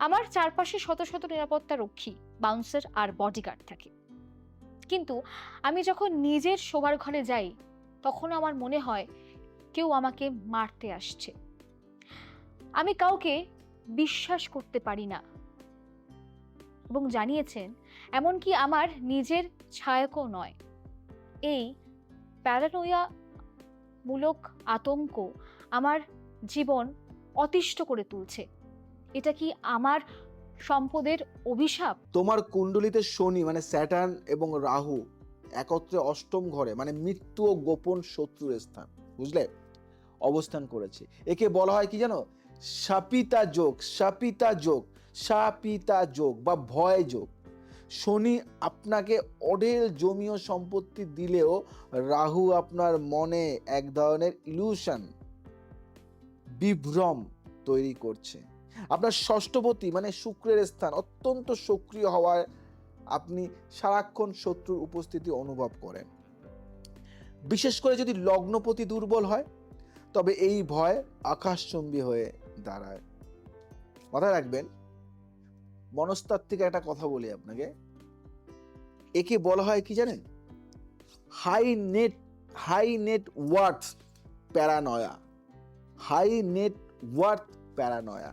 আমার চারপাশে শত শত নিরাপত্তা রক্ষী, বাউন্সার আর বডিগার্ড থাকে, কিন্তু আমি যখন নিজের শোবার ঘরে যাই তখন আমার মনে হয় কেউ আমাকে মারতে আসছে। আমি কাউকে বিশ্বাস করতে পারি না, এবং জানিয়েছেন এমনকি আমার নিজের ছায়াকেও নয়। এই প্যারানোয়া মূলক আতঙ্ক আমার জীবন অতিষ্ঠ করে তুলছে। এটা কি আমার সম্পদের অভিশাপ? তোমার কুণ্ডলিতে শনি মানে স্যাটার্ন এবং রাহু একত্রে অষ্টম ঘরে মানে মৃত্যু ও গোপন শত্রুর স্থান, বুঝলে, অবস্থান করেছে। একে বলা হয় কি জানো, শাপিতা যোগ, শাপিতা যোগ, শাপিতা যোগ বা ভয় যোগ। শনি আপনাকে অঢেল জমি ও সম্পত্তি দিলেও রাহু আপনার মনে এক ধরনের ইলিউশন, বিভ্রম তৈরি করছে। আপনার ষষ্ঠপতি মানে শুক্রের স্থান অত্যন্ত সক্রিয় হওয়ায় আপনি সারাক্ষণ শত্রুর উপস্থিতি অনুভব করেন। বিশেষ করে যদি লগ্নপতি দুর্বল হয় তবে এই ভয় আকাশচুম্বী হয়ে দাঁড়ায়। মাথায় রাখবেন, মনস্তাত্ত্বিক একটা কথা বলি আপনাকে, একে বলা হয় কি জানেন, high net worth paranoia, high net worth paranoia.